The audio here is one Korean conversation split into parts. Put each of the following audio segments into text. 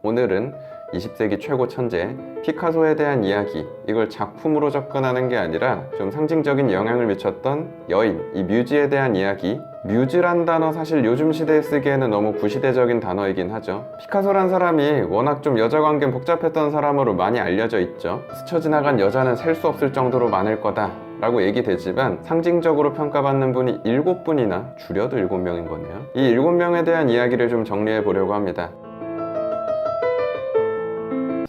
오늘은 20세기 최고 천재 피카소에 대한 이야기, 이걸 작품으로 접근하는 게 아니라 좀 상징적인 영향을 미쳤던 여인, 이 뮤즈에 대한 이야기. 뮤즈란 단어 사실 요즘 시대에 쓰기에는 너무 구시대적인 단어이긴 하죠. 피카소란 사람이 워낙 좀 여자 관계 복잡했던 사람으로 많이 알려져 있죠. 스쳐 지나간 여자는 셀 수 없을 정도로 많을 거다 라고 얘기되지만 상징적으로 평가받는 분이 7분이나, 줄여도 7명인 거네요. 이 7명에 대한 이야기를 좀 정리해 보려고 합니다.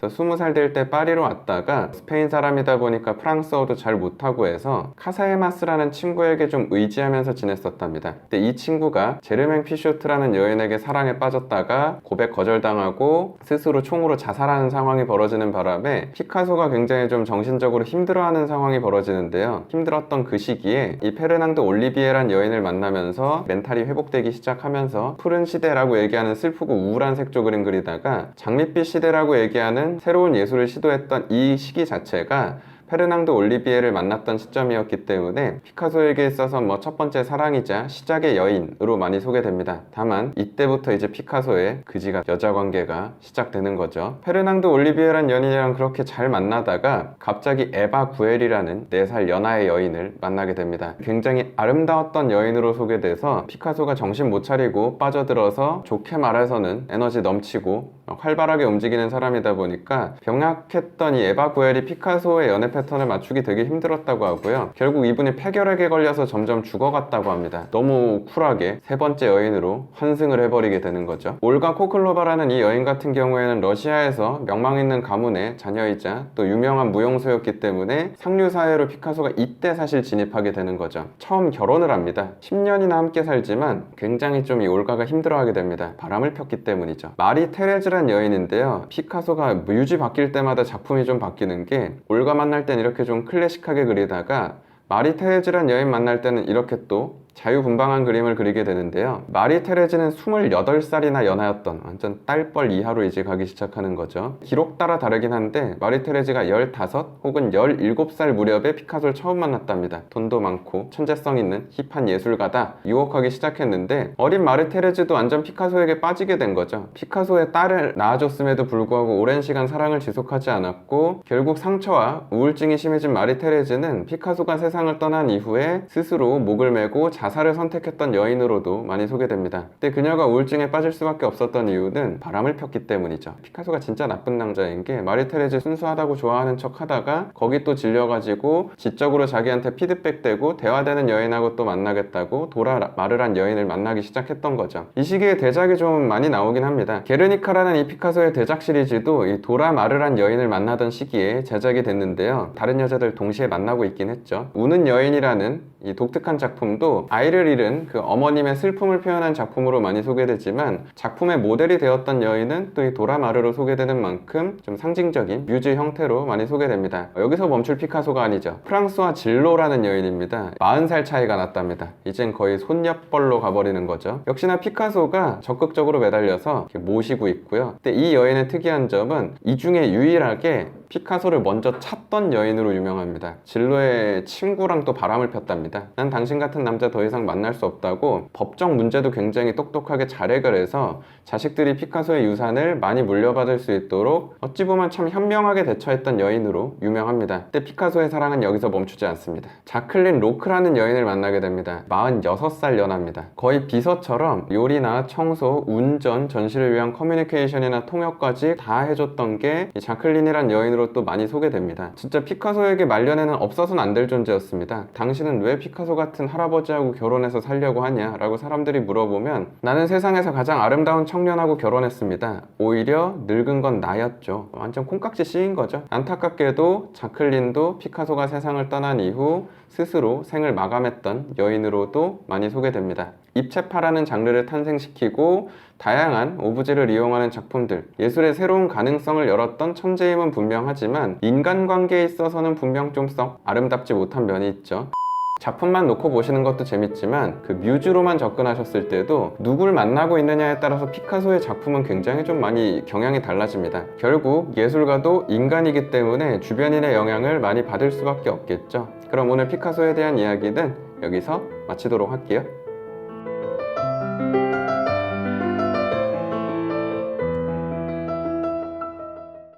20살 될 때 파리로 왔다가 스페인 사람이다 보니까 프랑스어도 잘 못하고 해서 카사에마스라는 친구에게 좀 의지하면서 지냈었답니다. 근데 이 친구가 제르맹 피쇼트라는 여인에게 사랑에 빠졌다가 고백 거절당하고 스스로 총으로 자살하는 상황이 벌어지는 바람에 피카소가 굉장히 좀 정신적으로 힘들어하는 상황이 벌어지는데요. 힘들었던 그 시기에 이 페르낭도 올리비에란 여인을 만나면서 멘탈이 회복되기 시작하면서 푸른 시대라고 얘기하는 슬프고 우울한 색조 그림 그리다가 장밋빛 시대라고 얘기하는 새로운 예술을 시도했던 이 시기 자체가 페르낭도 올리비에를 만났던 시점이었기 때문에 피카소에게 있어서 첫 번째 사랑이자 시작의 여인으로 많이 소개됩니다. 다만 이때부터 이제 피카소의 그지가 여자 관계가 시작되는 거죠. 페르낭도 올리비에란 연인이랑 그렇게 잘 만나다가 갑자기 에바 구엘이라는 4살 연하의 여인을 만나게 됩니다. 굉장히 아름다웠던 여인으로 소개돼서 피카소가 정신 못 차리고 빠져들어서, 좋게 말해서는 에너지 넘치고 활발하게 움직이는 사람이다 보니까 병약했던 이 에바 구엘이 피카소의 연애 패턴을 맞추기 되게 힘들었다고 하고요. 결국 이분이 폐결핵에 걸려서 점점 죽어갔다고 합니다. 너무 쿨하게 세 번째 여인으로 환승을 해버리게 되는 거죠. 올가 코클로바라는 이 여인 같은 경우에는 러시아에서 명망 있는 가문의 자녀이자 또 유명한 무용수였기 때문에 상류 사회로 피카소가 이때 사실 진입하게 되는 거죠. 처음 결혼을 합니다. 10년이나 함께 살지만 굉장히 좀 이 올가가 힘들어하게 됩니다. 바람을 폈기 때문이죠. 마리 테레즈란 여인인데요. 피카소가 뮤즈 바뀔 때마다 작품이 좀 바뀌는 게, 올가 만날 땐 이렇게 좀 클래식하게 그리다가 마리 테레즈란 여인 만날 때는 이렇게 또 자유분방한 그림을 그리게 되는데요. 마리 테레즈는 28살이나 연하였던, 완전 딸뻘 이하로 이제 가기 시작하는 거죠. 기록 따라 다르긴 한데 마리 테레즈가 15 혹은 17살 무렵에 피카소를 처음 만났답니다. 돈도 많고 천재성 있는 힙한 예술가다 유혹하기 시작했는데, 어린 마리 테레즈도 완전 피카소에게 빠지게 된 거죠. 피카소의 딸을 낳아줬음에도 불구하고 오랜 시간 사랑을 지속하지 않았고, 결국 상처와 우울증이 심해진 마리 테레즈는 피카소가 세상을 떠난 이후에 스스로 목을 메고 자살을 선택했던 여인으로도 많이 소개됩니다. 근데 그녀가 우울증에 빠질 수밖에 없었던 이유는 바람을 폈기 때문이죠. 피카소가 진짜 나쁜 남자인 게, 마리 테레즈 순수하다고 좋아하는 척 하다가 거기 또 질려가지고 지적으로 자기한테 피드백되고 대화되는 여인하고 또 만나겠다고 도라 마르란 여인을 만나기 시작했던 거죠. 이 시기에 대작이 좀 많이 나오긴 합니다. 게르니카라는 이 피카소의 대작 시리즈도 이 도라 마르란 여인을 만나던 시기에 제작이 됐는데요. 다른 여자들 동시에 만나고 있긴 했죠. 우는 여인이라는 이 독특한 작품도 아이를 잃은 그 어머님의 슬픔을 표현한 작품으로 많이 소개되지만, 작품의 모델이 되었던 여인은 또 이 도라마르로 소개되는 만큼 좀 상징적인 뮤즈 형태로 많이 소개됩니다. 여기서 멈출 피카소가 아니죠. 프랑스와 질로라는 여인입니다. 40살 차이가 났답니다. 이젠 거의 손녀뻘로 가버리는 거죠. 역시나 피카소가 적극적으로 매달려서 이렇게 모시고 있고요. 근데 이 여인의 특이한 점은 이 중에 유일하게 피카소를 먼저 찾던 여인으로 유명합니다. 진로의 친구랑 또 바람을 폈답니다. 난 당신 같은 남자 더 이상 만날 수 없다고 법적 문제도 굉장히 똑똑하게 잘 해결해서 자식들이 피카소의 유산을 많이 물려받을 수 있도록 어찌 보면 참 현명하게 대처했던 여인으로 유명합니다. 근데 피카소의 사랑은 여기서 멈추지 않습니다. 자클린 로크라는 여인을 만나게 됩니다. 46살 연하입니다. 거의 비서처럼 요리나 청소, 운전, 전시를 위한 커뮤니케이션이나 통역까지 다 해줬던 게 이 자클린이란 여인으로 또 많이 소개됩니다. 진짜 피카소에게 말년에는 없어서는 안 될 존재였습니다. 당신은 왜 피카소 같은 할아버지하고 결혼해서 살려고 하냐? 라고 사람들이 물어보면, 나는 세상에서 가장 아름다운 청년하고 결혼했습니다. 오히려 늙은 건 나였죠. 완전 콩깍지 씌인 거죠. 안타깝게도 자클린도 피카소가 세상을 떠난 이후 스스로 생을 마감했던 여인으로도 많이 소개됩니다. 입체파라는 장르를 탄생시키고 다양한 오브제를 이용하는 작품들, 예술의 새로운 가능성을 열었던 천재임은 분명하지만 인간관계에 있어서는 분명 좀 썩 아름답지 못한 면이 있죠. 작품만 놓고 보시는 것도 재밌지만 그 뮤즈로만 접근하셨을 때도 누굴 만나고 있느냐에 따라서 피카소의 작품은 굉장히 좀 많이 경향이 달라집니다. 결국 예술가도 인간이기 때문에 주변인의 영향을 많이 받을 수밖에 없겠죠. 그럼 오늘 피카소에 대한 이야기는 여기서 마치도록 할게요.